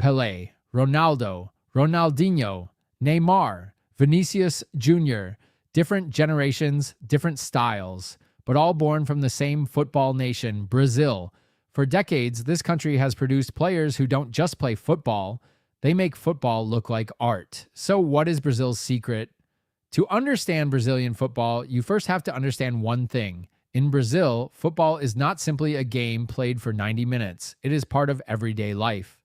Pelé, Ronaldo, Ronaldinho, Neymar, Vinícius Junior, different generations, different styles, but all born from the same football nation, Brazil. For decades, this country has produced players who don't just play football, they make football look like art. So, what is Brazil's secret? To understand Brazilian football, you first have to understand one thing. In Brazil, football is not simply a game played for 90 minutes, it is part of everyday life.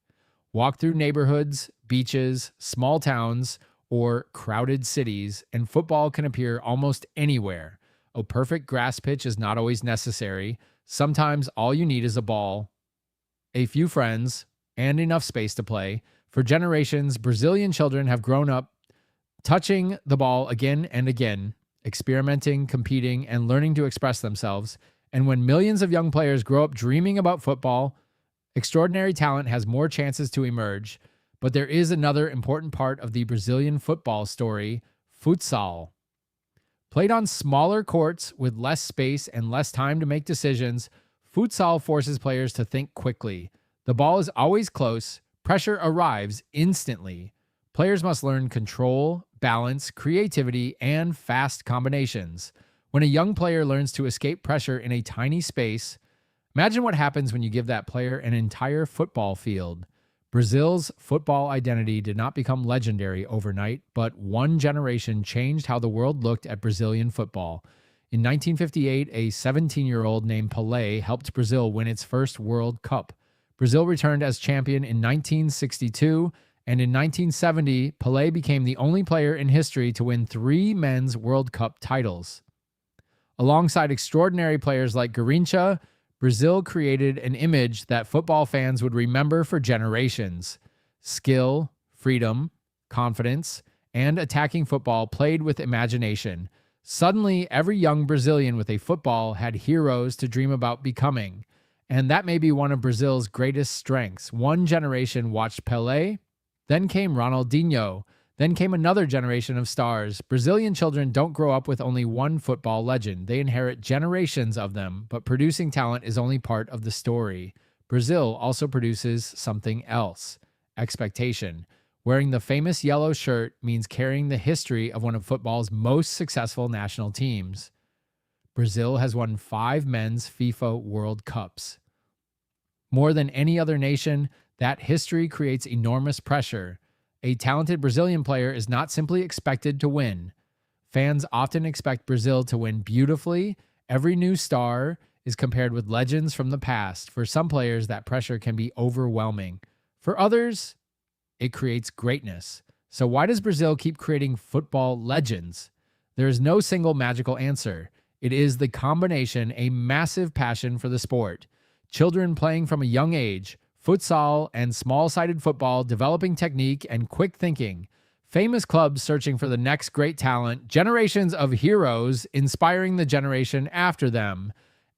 Walk through neighborhoods, beaches, small towns, or crowded cities, and football can appear almost anywhere. A perfect grass pitch is not always necessary. Sometimes all you need is a ball, a few friends, and enough space to play. For generations, Brazilian children have grown up touching the ball again and again, experimenting, competing, and learning to express themselves. And when millions of young players grow up dreaming about football, extraordinary talent has more chances to emerge. But there is another important part of the Brazilian football story: futsal. Played on smaller courts with less space and less time to make decisions, futsal forces players to think quickly. The ball is always close, pressure arrives instantly. Players must learn control, balance, creativity, and fast combinations. When a young player learns to escape pressure in a tiny space, imagine what happens when you give that player an entire football field. Brazil's football identity did not become legendary overnight, but one generation changed how the world looked at Brazilian football. In 1958, a 17-year-old named Pelé helped Brazil win its first World Cup. Brazil returned as champion in 1962, and in 1970, Pelé became the only player in history to win 3 men's World Cup titles. Alongside extraordinary players like Garrincha, Brazil created an image that football fans would remember for generations. Skill, freedom, confidence, and attacking football played with imagination. Suddenly, every young Brazilian with a football had heroes to dream about becoming. And that may be one of Brazil's greatest strengths. One generation watched Pelé, then came Ronaldinho, then came another generation of stars. Brazilian children don't grow up with only one football legend. They inherit generations of them, but producing talent is only part of the story. Brazil also produces something else: expectation. Wearing the famous yellow shirt means carrying the history of one of football's most successful national teams. Brazil has won 5 men's FIFA World Cups. More than any other nation, that history creates enormous pressure. A talented Brazilian player is not simply expected to win. Fans often expect Brazil to win beautifully. Every new star is compared with legends from the past. For some players, that pressure can be overwhelming. For others, it creates greatness. So why does Brazil keep creating football legends? There is no single magical answer. It is the combination, a massive passion for the sport. Children playing from a young age, futsal and small-sided football, developing technique and quick thinking. Famous clubs searching for the next great talent, generations of heroes inspiring the generation after them,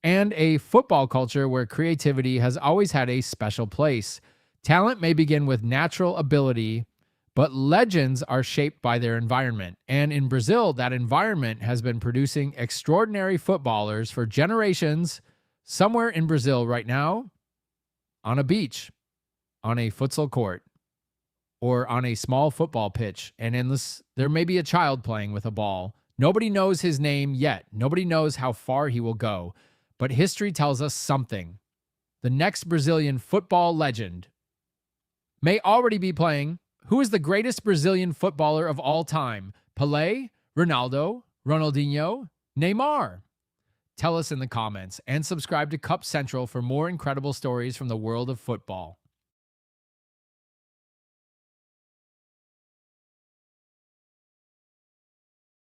and a football culture where creativity has always had a special place. Talent may begin with natural ability, but legends are shaped by their environment. And in Brazil, that environment has been producing extraordinary footballers for generations. Somewhere in Brazil right now, on a beach, on a futsal court, or on a small football pitch, and there may be a child playing with a ball. Nobody knows his name yet. Nobody knows how far he will go. But history tells us something. The next Brazilian football legend may already be playing. Who is the greatest Brazilian footballer of all time? Pelé, Ronaldo, Ronaldinho, Neymar? Tell us in the comments, and subscribe to Cup Central for more incredible stories from the world of football.